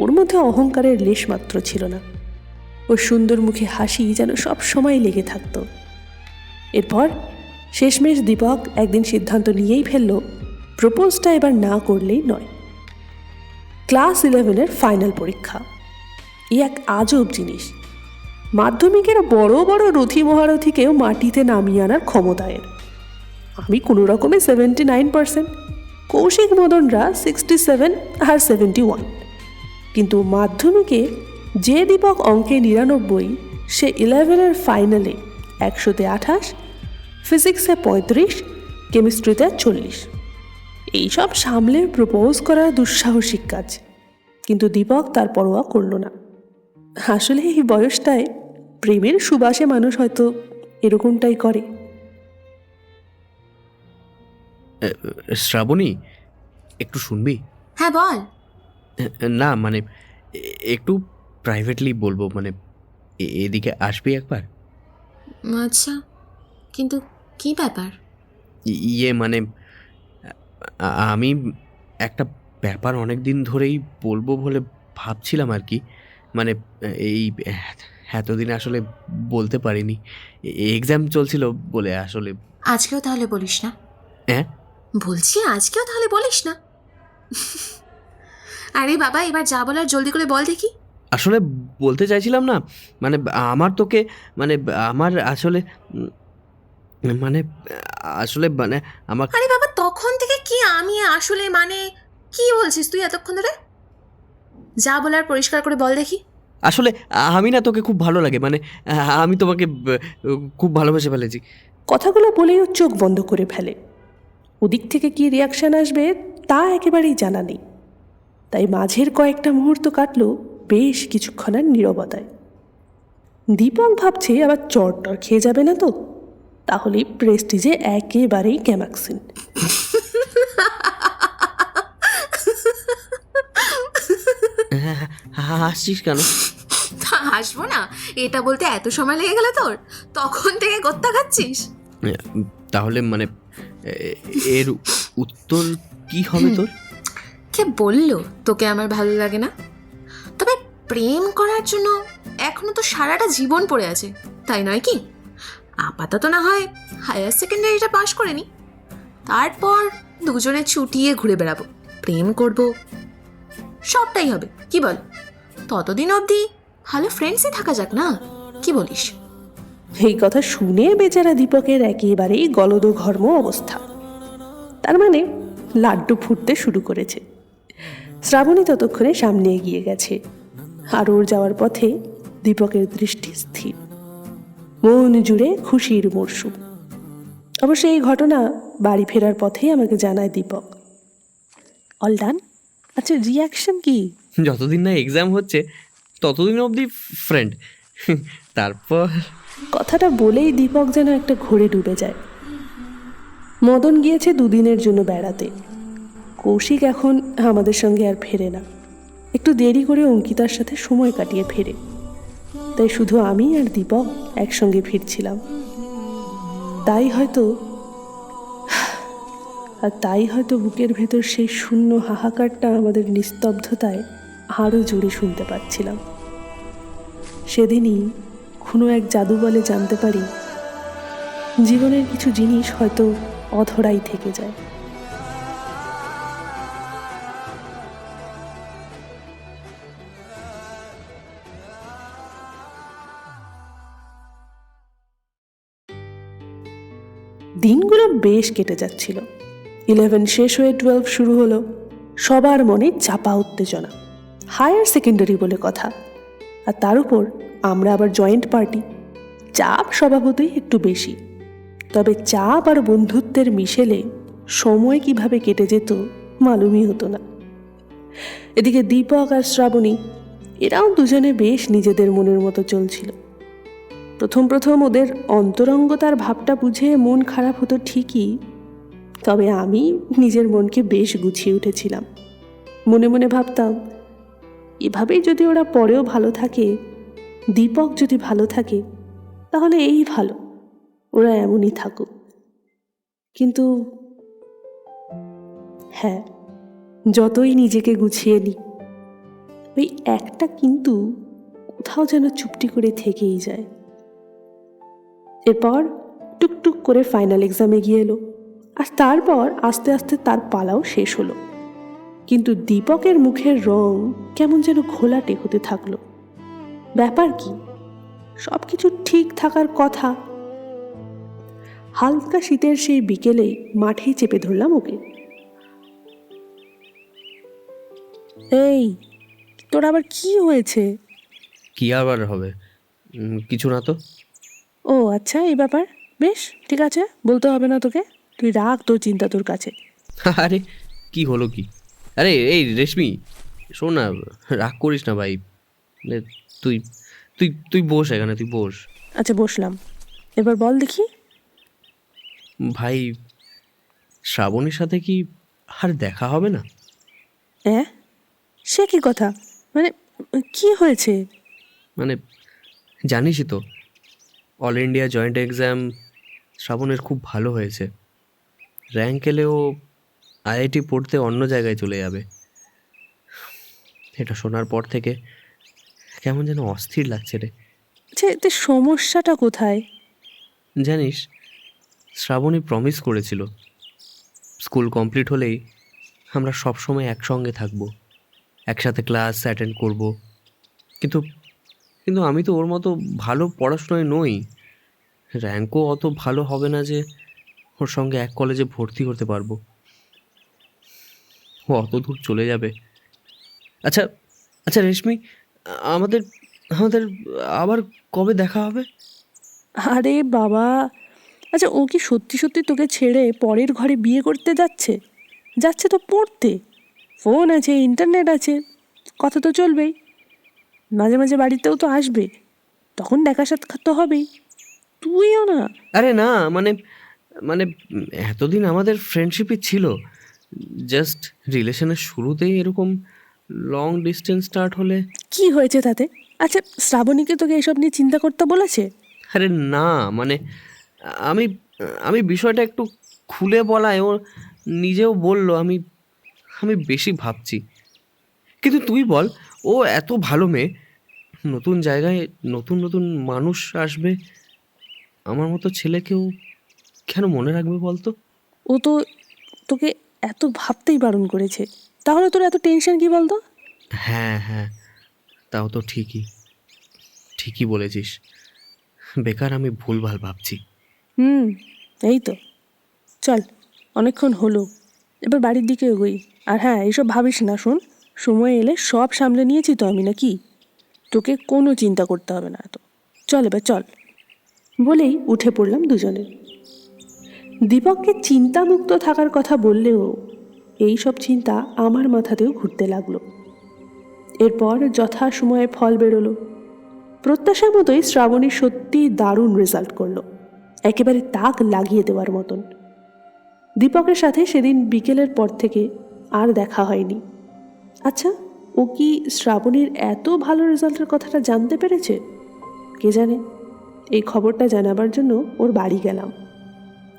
ওর মধ্যে অহংকারের লেশ মাত্র ছিল না। ওর সুন্দর মুখে হাসি যেন সব সময় লেগে থাকত। এরপর শেষমেশ দীপক একদিন সিদ্ধান্ত নিয়েই ফেলল, প্রপোজটা এবার না করলেই নয়। ক্লাস 11-এর ফাইনাল পরীক্ষা এই এক আজব জিনিস। মাধ্যমিকের বড় বড় রথী মহারথীকেও মাটিতে নামিয়ে আনার ক্ষমতা এর। আমি কোনো রকমে 79%, কৌশিক মদনরা 67 আর 71। কিন্তু মাধ্যমিকে যে দীপক অঙ্কে 99, সে 11-এর ফাইনালে 100-তে 28, ফিজিক্সে 35, কেমিস্ট্রিতে 40। এইসব সামলে প্রপোজ করা দুঃসাহসিক কাজ, কিন্তু দীপক তার পরোয়া করল না। আসলে এই বয়সটায় প্রেমের সুবাসে মানুষ হয়তো এরকমটাই করে। শ্রাবণী, একটু শুনবি? হ্যাঁ বল। না মানে একটু প্রাইভেটলি বলবো, মানে এদিকে আসবি একবার? আচ্ছা, কিন্তু কি ব্যাপার? ইয়ে মানে আমি একটা ব্যাপার অনেক দিন ধরেই বলবো বলে ভাবছিলাম আর কি। মানে এই এতদিন আসলে বলতে পারিনি, এক্সাম চলছিল বলে আসলে। আজকেও তাহলে বলিস না? হ্যাঁ বলছি আজকেও তাহলে বলিস না? আরে বাবা, এবার যা বলার জলদি করে বল দেখি। আসলে বলতে চাইছিলাম না, মানে আমার তোকে, মানে আমার আসলে মানে আসলে মানে আমার। আরে বাবা, তখন থেকে কি আমি আসলে মানে কি বলছিস তুই এতক্ষণ ধরে? যা বলার পরিষ্কার করে বল দেখি। আসলে আমি না তোকে খুব ভালো লাগে, মানে আমি তোমাকে খুব ভালোবেসে ফেলেছি। কথাগুলো বলেই ও চোখ বন্ধ করে ফেলে। ওদিক থেকে কি রিয়াকশন আসবে তা একেবারেই জানা নেই। তাই মাঝের কয়েকটা মুহূর্ত কাটলো বেশ কিছুক্ষণের নীরবতায়। দীপক ভাবছে আবার চটটর খেয়ে যাবে না তো, তাহলে প্রেস্টিজে একেবারেই ক্যামাক্সিন। হাসছিস কেন? হাসবো না? এটা বলতে এত সময় লেগে গেল তোর? তখন থেকে গোত্তা খাচ্ছিস। তাহলে মানে এর উত্তর কি হবে তোর? কে বললো তোকে আমার ভালো লাগে না? তবে প্রেম করার জন্য এখনো তো সারাটা জীবন পড়ে আছে, তাই নয় কি? আপাতত না হয় হায়ার সেকেন্ডারিটা পাশ করে নি, তারপর দুজনে ছুটিয়ে ঘুরে বেড়াবো, প্রেম করব, সবটাই হবে, কি বল? ততদিন অবধি ভালো ফ্রেন্ডসই থাকা যাক না, কি বলিস? এই কথা শুনে বেচারা দীপকের একেবারেই গলদঘর্ম অবস্থা। তার মানে লাড্ডু ফুটতে শুরু করেছে। শ্রাবণী ততক্ষণে সামনে এগিয়ে গেছে, আর ওর যাওয়ার পথে দীপকের দৃষ্টি স্থির, মন জুড়ে খুশির মরশুম। অবশ্য এই ঘটনা বাড়ি ফেরার পথেই আমাকে জানায় দীপক। All done. আচ্ছা, রিয়াকশন কি? যতদিন না এক্সাম হচ্ছে ততদিন অবধি ফ্রেন্ড, তারপর। কথাটা বলেই দীপক যেন একটা ঘোরে ডুবে যায়। মদন গিয়েছে দুদিনের জন্য বেড়াতে। কৌশিক এখন আমাদের সঙ্গে আর ফেরে না, একটু দেরি করে অঙ্কিতার সাথে সময় কাটিয়ে ফেরে। তাই শুধু আমি আর দীপক একসঙ্গে ফিরছিলাম। তাই হয়তো বুকের ভেতর সেই শূন্য হাহাকারটা আমাদের নিস্তব্ধতায় আরও জোরে শুনতে পাচ্ছিলাম। সেদিনই কোনো এক জাদু বলে জানতে পারি, জীবনের কিছু জিনিস হয়তো অধরাই থেকে যায়। দিনগুলো বেশ কেটে যাচ্ছিল। 11 শেষ হয়ে 12 শুরু হলো। সবার মনে চাপা উত্তেজনা, হায়ার সেকেন্ডারি বলে কথা, আর তার উপর আমরা আবার জয়েন্ট পার্টি। চাপ স্বভাবতই একটু বেশি, তবে চাপ আর বন্ধুত্বের মিশেলে সময় কিভাবে কেটে যেত মালুমই হতো না। এদিকে দীপক আর শ্রাবণী, এরাও দুজনে বেশ নিজেদের মনের মতো চলছিল। প্রথম ওদের অন্তরঙ্গতার ভাবটা বুঝে মন খারাপ হতো ঠিকই, তবে আমি নিজের মনকে বেশ গুছিয়ে উঠেছিলাম। মনে মনে ভাবতাম, এভাবেই যদি ওরা পরেও ভালো থাকে, দীপক যদি ভালো থাকে, তাহলে এই ভালো, ওরা এমনই থাকুক। কিন্তু হ্যাঁ, যতই নিজেকে গুছিয়ে নিই, ওই একটা কিন্তু কোথাও যেন চুপটি করে থেকেই যায়। এরপর টুকটুক করে ফাইনাল এক্সাম এগিয়ে এলো, আর তারপর আস্তে আস্তে তার পালাও শেষ হলো। কিন্তু দীপকের মুখের রং কেমন যেন ঘোলাটে হতে থাকলো। ব্যাপার কি? সব কিছু ঠিক থাকার কথা। হালকা শীতের সেই বিকেলে মাঠেই চেপে ধরলাম ওকে। এই, তোর আবার কি হয়েছে? কি আবার হবে? কিছু না তো। ও আচ্ছা, এই ব্যাপার, বেশ ঠিক আছে, বলতে হবে না তোকে, তুই রাখ তোর চিন্তা তোর কাছে। আরে কি হলো কি? আরে এই রেশমি, শোন না, রাগ করিস না ভাই। তুই তুই তুই বস এখানে, তুই বস। আচ্ছা বসলাম, এবার বল দেখি। ভাই শ্রাবণীর সাথে কি আর দেখা হবে না? হ্যাঁ, সে কি কথা? মানে কি হয়েছে? মানে জানিসই তো, অল ইন্ডিয়া জয়েন্ট এক্সাম শ্রাবণের খুব ভালো হয়েছে। র্যাঙ্ক এলেও আইআইটি পড়তে অন্য জায়গায় চলে যাবে। এটা শোনার পর থেকে কেমন যেন অস্থির লাগছে রে। যে এতে সমস্যাটা কোথায়? জানিস, শ্রাবণী প্রমিস করেছিল স্কুল কমপ্লিট হলেই আমরা সবসময় একসঙ্গে থাকবো, একসাথে ক্লাস অ্যাটেন্ড করব। কিন্তু কিন্তু আমি তো ওর মতো ভালো পড়াশোনায় নই, র্যাঙ্কও অত ভালো হবে না যে ওর সঙ্গে এক কলেজে ভর্তি হতে পারবো। ও অত দূর চলে যাবে। আচ্ছা আচ্ছা রেশমি, আমাদের আমাদের আবার কবে দেখা হবে? আরে বাবা, আচ্ছা ও কি সত্যি সত্যি তোকে ছেড়ে পরের ঘরে বিয়ে করতে যাচ্ছে? যাচ্ছে তো পড়তে। ফোন আছে, ইন্টারনেট আছে, কথা তো চলবেই। মাঝে মাঝে বাড়িতেও তো আসবে, তখন দেখা সাক্ষাৎ তো হবেই। তুইও না। আরে না, মানে মানে এতদিন আমাদের ফ্রেন্ডশিপই ছিল, জাস্ট রিলেশনের শুরুতেই এরকম লং ডিস্টেন্স স্টার্ট হলে। কি হয়েছে তাতে? আচ্ছা, শ্রাবণীকে তোকে এসব নিয়ে চিন্তা করতে বলেছে? আরে না, মানে আমি আমি বিষয়টা একটু খুলে বলায় ও নিজেও বলল আমি আমি বেশি ভাবছি। কিন্তু তুই বল, ও এত ভালো মেয়ে, নতুন জায়গায় নতুন নতুন মানুষ আসবে, আমার মতো ছেলেকেও কেন মনে রাখবে বলতো? ও তো তোকে এত ভাবতেই বারণ করেছে, তাহলে তোর এত টেনশন কি বলতো? হ্যাঁ হ্যাঁ, তাও তো ঠিকই ঠিকই বলেছিস, বেকার আমি ভুলভাল ভাবছি। এই তো, চল, অনেকক্ষণ হলো, এবার বাড়ির দিকে এগোই। আর হ্যাঁ, এইসব ভাবিস না, শোন, সময় এলে সব সামলে নিয়েছি তো আমি, নাকি? তোকে কোনো চিন্তা করতে হবে না এত। চল এবার চল। বলেই উঠে পড়লাম দুজনে। দীপককে চিন্তামুক্ত থাকার কথা বললেও এই সব চিন্তা আমার মাথাতেও ঘুরতে লাগলো। এরপর যথাসময়ে ফল বেরোলো। প্রত্যাশা মতোই শ্রাবণী সত্যি দারুণ রেজাল্ট করলো, একেবারে তাক লাগিয়ে দেওয়ার মতন। দীপকের সাথে সেদিন বিকেলের পর থেকে আর দেখা হয়নি। আচ্ছা, ও কি শ্রাবণীর এত ভালো রেজাল্টের কথাটা জানতে পেরেছে? কে জানে। এই খবরটা জানাবার জন্য ওর বাড়ি গেলাম,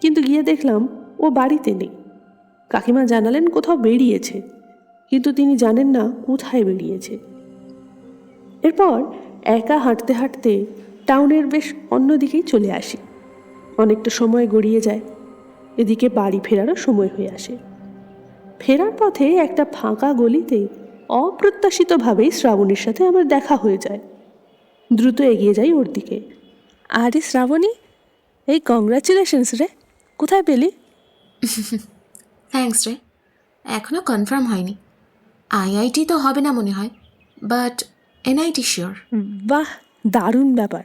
কিন্তু গিয়ে দেখলাম ও বাড়িতে নেই। কাকিমা জানালেন কোথাও বেরিয়েছে, কিন্তু তিনি জানেন না কোথায় বেরিয়েছে। এরপর একা হাঁটতে হাঁটতে টাউনের বেশ অন্যদিকেই চলে আসি। অনেকটা সময় গড়িয়ে যায়, এদিকে বাড়ি ফেরারও সময় হয়ে আসে। ফেরার পথে একটা ফাঁকা গলিতে অপ্রত্যাশিতভাবেই শ্রাবণীর সাথে আমার দেখা হয়ে যায়। দ্রুত এগিয়ে যাই ওর দিকে। আরে শ্রাবণী, এই কংগ্রাচুলেশনস রে, কোথায় পেলি? থ্যাঙ্কস রে, এখনও কনফার্ম হয়নি। আইআইটি তো হবে না মনে হয়, বাট এনআইটি শিওর। বাহ, দারুণ ব্যাপার।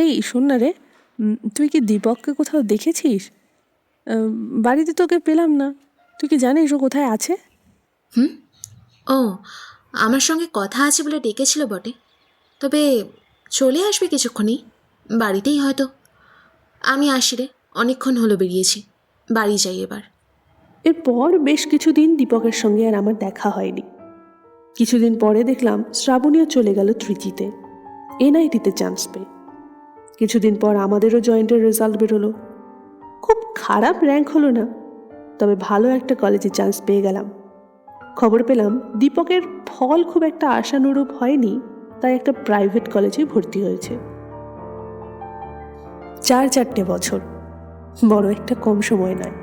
এই শোন না রে, তুই কি দীপককে কোথাও দেখেছিস? বাড়িতে তোকে পেলাম না, তুই কি জানিস ও কোথায় আছে? ও, আমার সঙ্গে কথা আছে বলে ডেকেছিল বটে, তবে চলে আসবে কিছুক্ষণেই, বাড়িতেই হয়তো। আমি আসি রে, অনেকক্ষণ হলো বেরিয়েছি, বাড়ি যাই এবার। এরপর বেশ কিছুদিন দীপকের সঙ্গে আর আমার দেখা হয়নি। কিছুদিন পরে দেখলাম শ্রাবণীও চলে গেল ত্রিচিতে, এনআইটিতে চান্স পেয়ে। কিছুদিন পর আমাদেরও জয়েন্টের রেজাল্ট বেরোলো। খুব খারাপ র্যাঙ্ক হলো না, তবে ভালো একটা কলেজে চান্স পেয়ে গেলাম। খবর পেলাম দীপকের ফল খুব একটা আশানুরূপ হয়নি, তাই একটা প্রাইভেট কলেজে ভর্তি হয়েছে। 4 বছর, বড় একটা কম সময় নয়,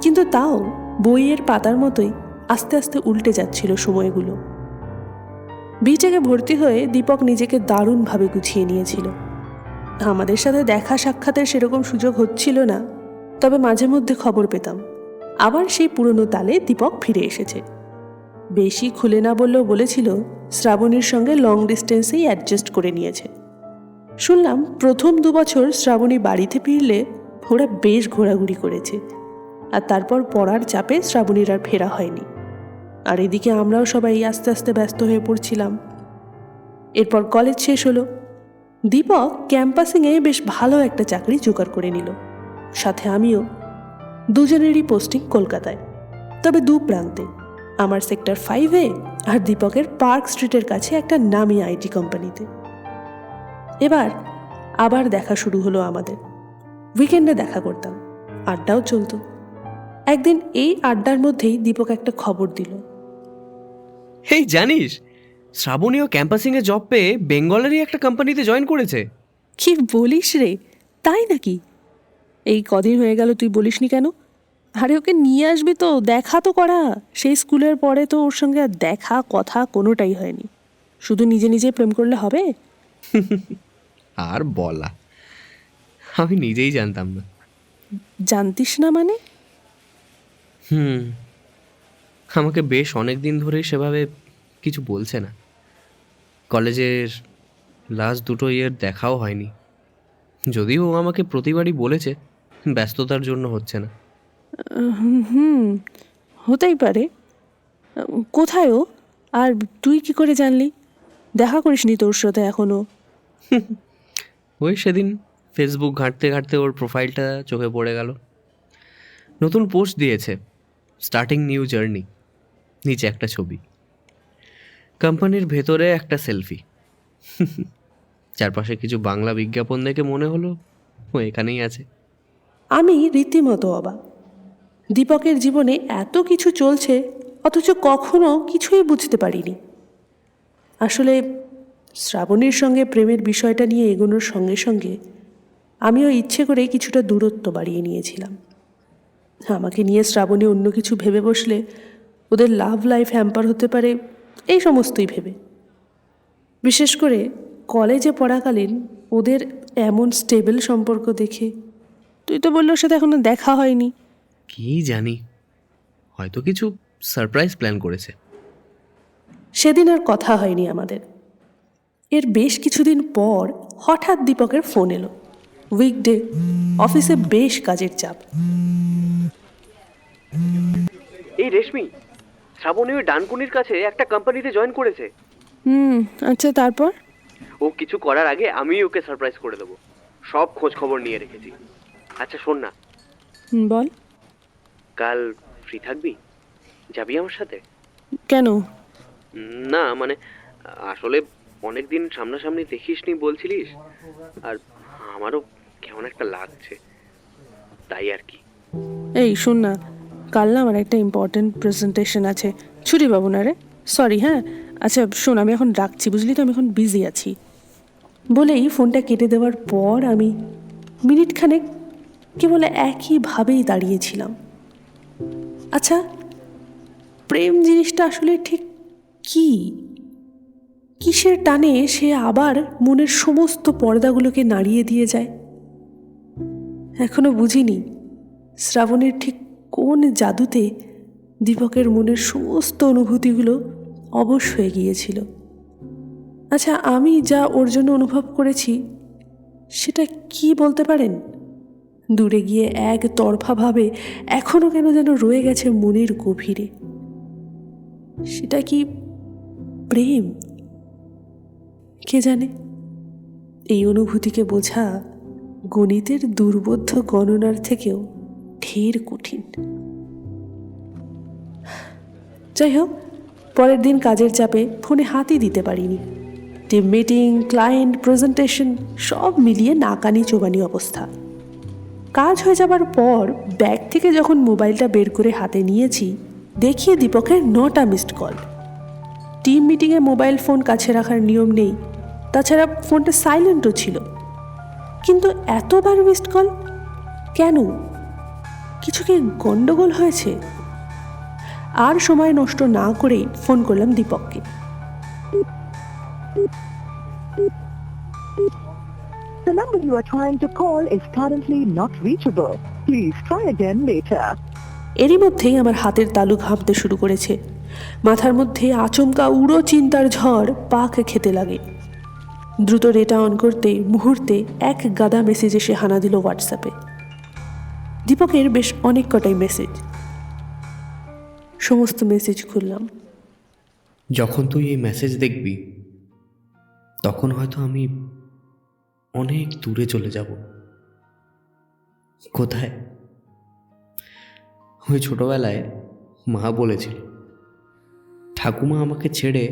কিন্তু তাও বইয়ের পাতার মতোই আস্তে আস্তে উল্টে যাচ্ছিল সময়গুলো। বিটেকে ভর্তি হয়ে দীপক নিজেকে দারুণভাবে গুছিয়ে নিয়েছিল। আমাদের সাথে দেখা সাক্ষাতের সেরকম সুযোগ হচ্ছিল না, তবে মাঝে মধ্যে খবর পেতাম আবার সেই পুরনো তালে দীপক ফিরে এসেছে। বেশি খুলে না বললেও বলেছিল শ্রাবণীর সঙ্গে লং ডিস্টেন্সেই অ্যাডজাস্ট করে নিয়েছে। শুনলাম প্রথম 2 বছর শ্রাবণী বাড়িতে ফিরলে ওরা বেশ ঘোরাঘুরি করেছে, আর তারপর পড়ার চাপে শ্রাবণীর আর ফেরা হয়নি। আর এদিকে আমরাও সবাই আস্তে আস্তে ব্যস্ত হয়ে পড়ছিলাম। এরপর কলেজ শেষ হলো। দীপক ক্যাম্পাসিংয়ে বেশ ভালো একটা চাকরি জোগাড় করে নিল, সাথে আমিও। দুজনেরই পোস্টিং কলকাতায়, তবে দু প্রান্তে। আমার সেক্টর 5-এ আর দীপকের পার্ক স্ট্রিটের কাছে একটা নামি আইটি কোম্পানিতে। এবার আবার দেখা শুরু হলো আমাদের। উইকেন্ডে দেখা করতাম, আড্ডাও চলতো। একদিন এই আড্ডার মধ্যেই দীপক একটা খবর দিল। এই জানিস, শ্রাবণীয় ক্যাম্পাসিংয়ে জব পেয়ে বেঙ্গলেরই একটা কোম্পানিতে জয়েন করেছে। কি বলিস রে, তাই নাকি? এই কদিন হয়ে গেল, তুই বলিসনি কেন? আরে ওকে নিয়ে আসবি তো, দেখা তো করা। সেই স্কুলের পরে তো ওর সঙ্গে আর দেখা কথা কোনোটাই হয়নি। শুধু নিজে নিজে প্রেম করলে হবে? আর বলা, আমি নিজেই জানতাম না। জানতিস না মানে? আমাকে বেশ অনেক দিন ধরেই সেভাবে কিছু বলছে না। কলেজের লাস্ট 2 ইয়ার দেখাও হয়নি, যদিও ও আমাকে প্রতিবারই বলেছে ব্যস্ততার জন্য হচ্ছে না। হতেই পারে। কোথায় ও? আর তুই কি করে জানলি? দেখা করিসনি তোর সাথে এখনো? ওই সেদিন ফেসবুক ঘাঁটতে ঘাঁটতে ওর প্রোফাইলটা চোখে পড়ে গেল। নতুন পোস্ট দিয়েছে, স্টার্টিং নিউ জার্নি, নিচে একটা ছবি, কোম্পানির ভেতরে একটা সেলফি, চারপাশে কিছু বাংলা বিজ্ঞাপন দেখে মনে হলো ও এখানেই আছে। আমি রীতিমতো অবাক। দীপকের জীবনে এত কিছু চলছে, অথচ কখনো কিছুই বুঝতে পারিনি। আসলে শ্রাবণীর সঙ্গে প্রেমের বিষয়টা নিয়ে এগোনোর সঙ্গে সঙ্গে আমিও ইচ্ছে করে কিছুটা দূরত্ব বাড়িয়ে নিয়েছিলাম। আমাকে নিয়ে শ্রাবণী অন্য কিছু ভেবে বসলে ওদের লাভ লাইফ হ্যাম্পার হতে পারে, এই সমস্তই ভেবে। বিশেষ করে কলেজে পড়াকালীন ওদের এমন স্টেবল সম্পর্ক দেখে। তুই তো বললো ওর সাথে এখনো দেখা হয়নি। কি জানি, হয়তো কিছু সারপ্রাইজ প্ল্যান করেছে। সেদিন আর কথা হয়নি আমাদের। এর বেশ কিছুদিন পর হঠাৎ দীপকের ফোন এলো। উইকডে, অফিসে বেশ কাজের চাপ। এই রেশমি, শ্রাবণী ওই ডানকুনির কাছে একটা কোম্পানিতে জয়েন করেছে। আচ্ছা, তারপর? ও কিছু করার আগে আমি ওকে সারপ্রাইজ করে দেবো। সব খোঁজ খবর নিয়ে রেখেছি। আচ্ছা শোন না, বল। কাল ফ্রি থাকবি? যাবি আমার সাথে? কেন? না মানে আসলে অনেকদিন সামনাসামনি দেখিসনি বলছিলিস, আর আমারও কেমন একটা লাগছে, তাই আর কি। এই শোন না, কাল না আমার একটা ইম্পর্টেন্ট প্রেজেন্টেশন আছে। ছুটি পাবো না রে, সরি। হ্যাঁ আচ্ছা শোন, আমি এখন রাখছি, বুঝলি তো, আমি এখন বিজি আছি। বলেই ফোনটা কেটে দেওয়ার পর আমি মিনিটখানেক কেবল একইভাবেই দাঁড়িয়েছিলাম। আচ্ছা, প্রেম জিনিসটা আসলে ঠিক কি? কিসের টানে সে আবার মনের সমস্ত পর্দাগুলোকে নাড়িয়ে দিয়ে যায়? এখনো বুঝিনি শ্রাবণের ঠিক কোন জাদুতে দীপকের মনের সমস্ত অনুভূতিগুলো অবশ হয়ে গিয়েছিল। আচ্ছা, আমি যা ওর জন্য অনুভব করেছি সেটা কি বলতে পারেন? দূরে গিয়ে এক তরফাভাবে এখনো কেন যেন রয়ে গেছে মনের গভীরে। সেটা কি প্রেম? কে জানে। এই অনুভূতিকে বোঝা গণিতের দুর্বোধ্য গণনার থেকেও ঢের কঠিন। যাই হোক, পরের দিন কাজের চাপে ফোনে হাতই দিতে পারিনি। টিম মিটিং, ক্লায়েন্ট, প্রেজেন্টেশন সব মিলিয়ে নাকানি চোবানি অবস্থা। কাজ হয়ে যাবার পর ব্যাগ থেকে যখন মোবাইলটা বের করে হাতে নিয়েছি, দেখি দীপকের 9টা মিসড কল। টিম মিটিংয়ে মোবাইল ফোন কাছে রাখার নিয়ম নেই, তাছাড়া ফোনটা সাইলেন্টও ছিল। কিন্তু এতবার মিসড কল কেন? কিছু কি গন্ডগোল হয়েছে? আর সময় নষ্ট না করেই ফোন করলাম দীপককে। The number you are trying to call is currently not reachable. Please try again later. এরই মধ্যেই আমার হাতের তালু ঘামতে শুরু করেছে। মাথার মধ্যে আচমকা উড়ো চিন্তার ঝড় পাক খেতে লাগে। দ্রুত ডেটা অন করতে মুহূর্তে এক গাদা মেসেজ এসে হানা দিল হোয়াটসঅ্যাপে। দীপকের বেশ অনেক কটাই মেসেজ। সমস্ত মেসেজ খুললাম। যখন তুই এই মেসেজ দেখবি তখন হয়তো আমি অনেক দূরে চলে যাব। কোথায়? ওই ছোটবেলায় মা বলেছিল ঠাকুমা আমাকে ছেড়ে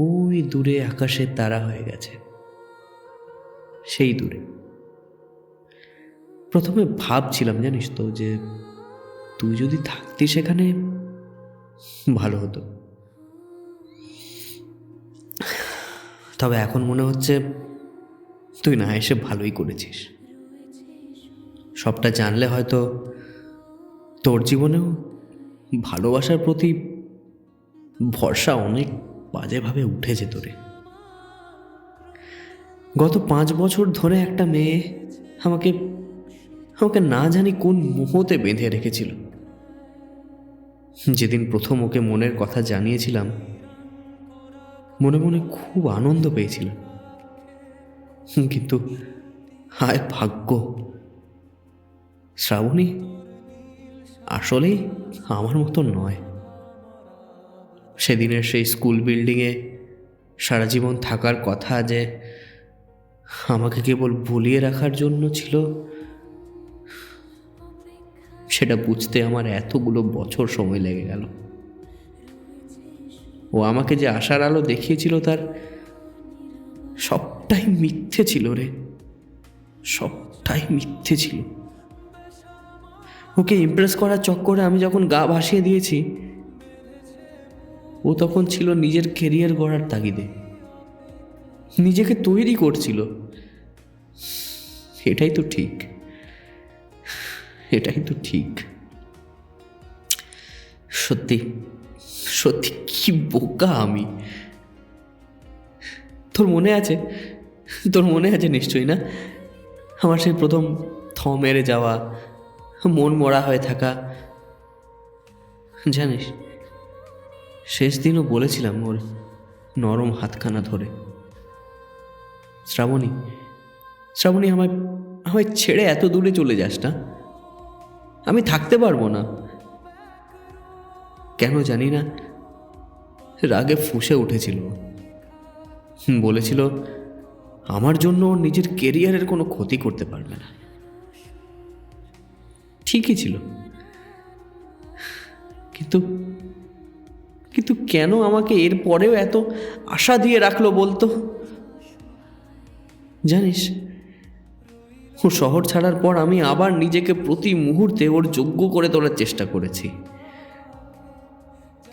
ওই দূরে আকাশের তারা হয়ে গেছে। সেই দূরে প্রথমে ভাবছিলাম জানিস তো যে তুই যদি থাকতি সেখানে ভালো হতো, তবে এখন মনে হচ্ছে তুই না এসে ভালোই করেছিস। সবটা জানলে হয়তো তোর জীবনেও ভালোবাসার প্রতি ভরসা অনেক বাজেভাবে উঠে যেত রে। গত 5 বছর ধরে একটা মেয়ে আমাকে আমাকে না জানি কোন মোহতে বেঁধে রেখেছিল। যেদিন প্রথম ওকে মনের কথা জানিয়েছিলাম মনে মনে খুব আনন্দ পেয়েছিলাম, কিন্তু হায় ভাগ্য, শ্রাবণী আসলেই আমার মতো নয়। সেদিনের সেই স্কুল বিল্ডিংয়ে সারা জীবন থাকার কথা যে আমাকে কেবল ভুলিয়ে রাখার জন্য ছিল, সেটা বুঝতে আমার এতগুলো বছর সময় লেগে গেল। ও আমাকে যে আশার আলো দেখিয়েছিল তার সবটাই মিথ্যে ছিল রে, সবটাই মিথ্যে ছিল। ওকে ইমপ্রেস করার চক্করে আমি যখন গা ভাসিয়ে দিয়েছি, ও তখন ছিল নিজের কেরিয়ার গড়ার তাগিদে, নিজেকে তৈরি করছিল। এটাই তো ঠিক, এটাই তো ঠিক। সত্যি সত্যি কি বোকা আমি। তোর মনে আছে নিশ্চয়ই না, আমার সেই প্রথম মেরে যাওয়া, মন মরা হয়ে থাকা। জানিস শেষ দিনও বলেছিলাম ওর নরম হাতখানা ধরে, শ্রাবণী শ্রাবণী আমায় ছেড়ে এত দূরে চলে যাস না, আমি থাকতে পারবো না। কেন জানি না রাগে ফুঁসে উঠেছিল। বলেছিল আমার জন্য ওর নিজের কেরিয়ারের কোনো ক্ষতি করতে পারবে না। ঠিকই ছিল, কিন্তু কিন্তু কেন আমাকে এর পরেও এত আশা দিয়ে রাখলো বলতো? জানিস ও শহর ছাড়ার পর আমি আবার নিজেকে প্রতি মুহূর্তে ওর যোগ্য করে তোলার চেষ্টা করেছি,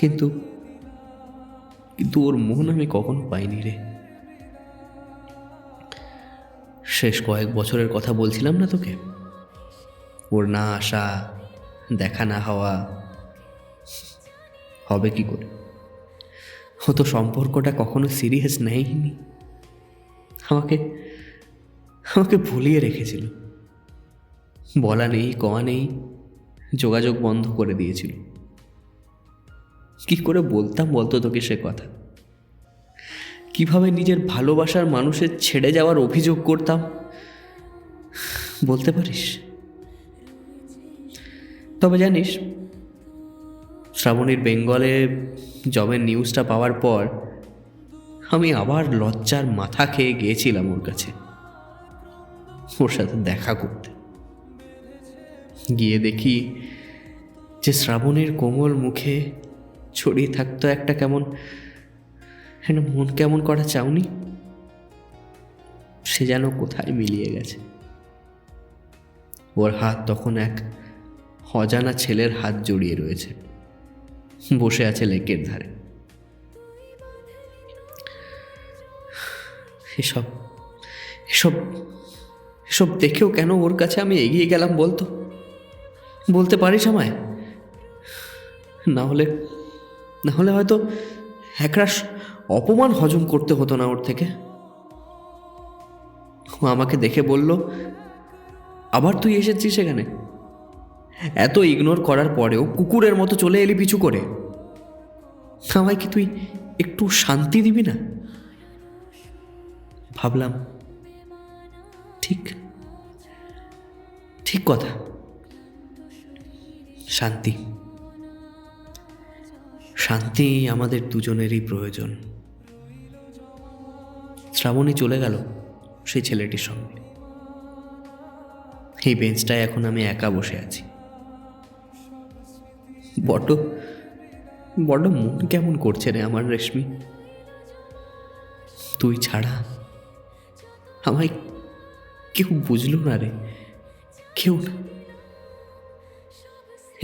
কিন্তু কিন্তু ওর মন আমি কখনো পাইনি রে। শেষ কয়েক বছরের কথা বলছিলাম না তোকে, ওর না আসা, দেখা না হওয়া, হবে কি করে? ও তো সম্পর্কটা কখনো সিরিয়াস নেয়নি, আমাকে ভুলিয়ে রেখেছিল। বলা নেই কওয়া নেই, যোগাযোগ বন্ধ করে দিয়েছিল। কি করে বলতাম বলতো তোকে সে কথা? কিভাবে নিজের ভালোবাসার মানুষের ছেড়ে যাওয়ার অভিযোগ করতাম বলতে পারিস? তবে জানিস শ্রাবণীর বেঙ্গলে জবের নিউজটা পাওয়ার পর আমি আবার লজ্জার মাথা খেয়ে গিয়েছিলাম ওর কাছে, ওর সাথে দেখা করতে। গিয়ে দেখি যে শ্রাবণীর কোমল মুখে ছড়িয়ে থাকতো একটা কেমন মন কেমন করা চাউনি, সে যেন কোথায় মিলিয়ে গেছে। ওর হাত তখন এক অজানা ছেলের হাত জড়িয়ে রয়েছে, বসে আছে লেকের ধারে। এসব এসব এসব দেখেও কেন ওর কাছে আমি এগিয়ে গেলাম বলতো? বলতে পারিস আমায়? না হলে হয়তো একরাশ অপমান হজম করতে হতো না ওর থেকে। ও আমাকে দেখে বলল, আবার তুই এসেছিস সেখানে? এত ইগনোর করার পরেও কুকুরের মতো চলে এলি পিছু করে। আমায় কি তুই একটু শান্তি দিবি না? ভাবলাম ঠিক ঠিক কথা, শান্তি শান্তি আমাদের দুজনেরই প্রয়োজন। শ্রাবণী চলে গেল সেই ছেলেটির সঙ্গে। এই বেঞ্চটায় এখন আমি একা বসে আছি। বড্ড বড্ড মন কেমন করছে রে আমার রেশমি। তুই ছাড়া আমায় কেউ বুঝলো না রে, কেউ না।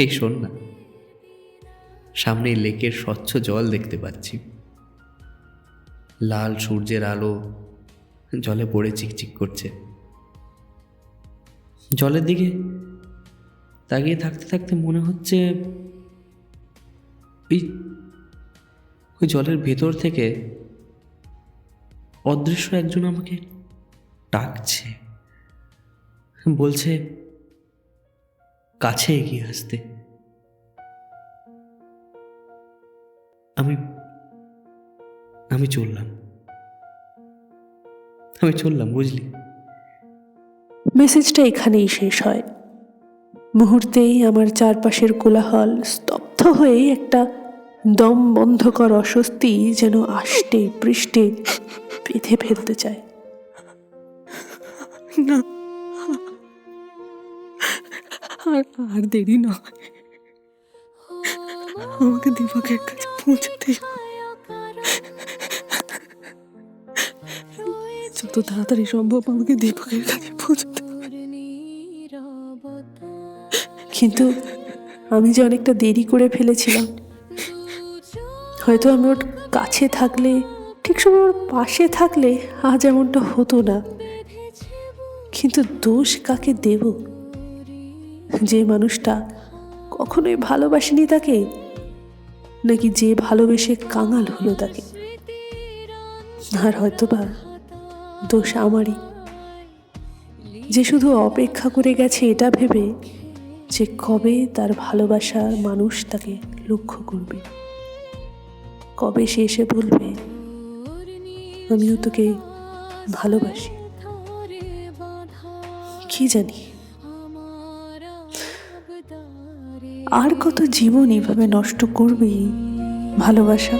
এই শোন না, সামনে লেকের স্বচ্ছ জল দেখতে পাচ্ছি, লাল সূর্যের আলো জলে পড়ে চিকচিক করছে। জলের দিকে তাকিয়ে থাকতে থাকতে মনে হচ্ছে ওই জলের ভেতর থেকে অদৃশ্য একজন আমাকে ডাকছে, বলছে কাছে এগিয়ে আসতে। আমি চললাম বুঝলি। মেসেজটা এখানেই শেষ হয়। মুহূর্তেই আমার চারপাশের কোলাহল স্তব্ধ হয়ে একটা দম বন্ধকর অস্বস্তি যেন আষ্টে পৃষ্ঠে বেঁধে ফেলতে চায়। না, আর দেরি নয়, আমাকে দীপকের কাছে পৌঁছাতে যত তাড়াতাড়ি সম্ভব আমাকে দীপকের কাছে পৌঁছাতে হবে। কিন্তু আমি যে অনেকটা দেরি করে ফেলেছিলাম। হয়তো আমি ওর কাছে থাকলে, ঠিক সময় ওর পাশে থাকলে আজ এমনটা হতো না। কিন্তু দোষ কাকে দেব? যে মানুষটা কখনোই ভালোবাসেনি তাকে, নাকি যে ভালোবেসে কাঙাল হলো তাকে? আর হয়তোবা দোষ আমারই, যে শুধু অপেক্ষা করে গেছে এটা ভেবে যে কবে তার ভালোবাসার মানুষ তাকে লক্ষ্য করবে, কবে সে এসে বলবে আমিও তোকে ভালোবাসি। কি জানি আর কত জীবন এভাবে নষ্ট করবে ভালোবাসা।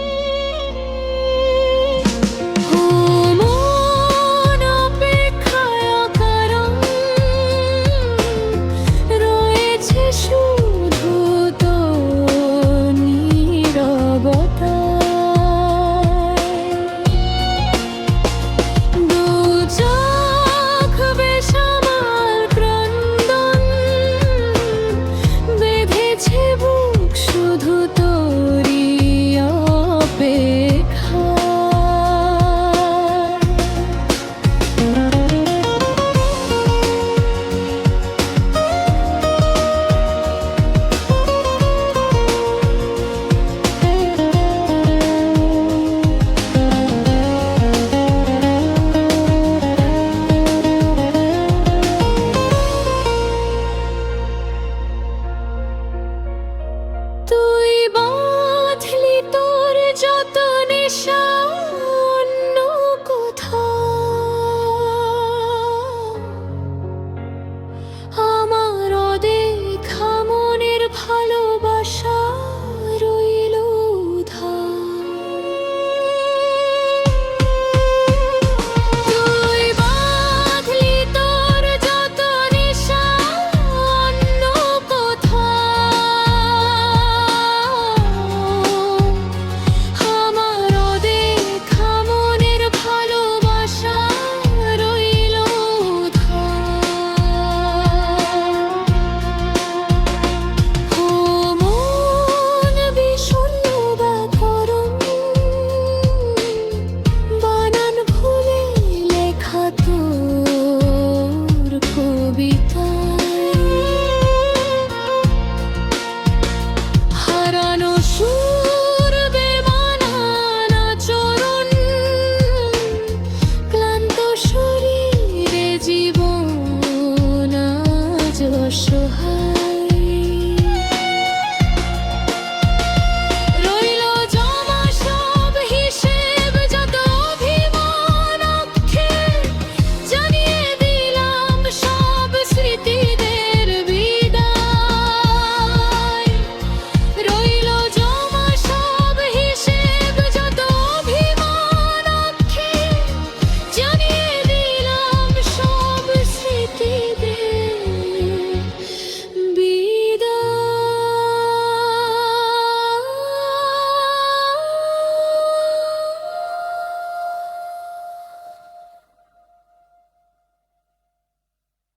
জীবন আজ অসহায়।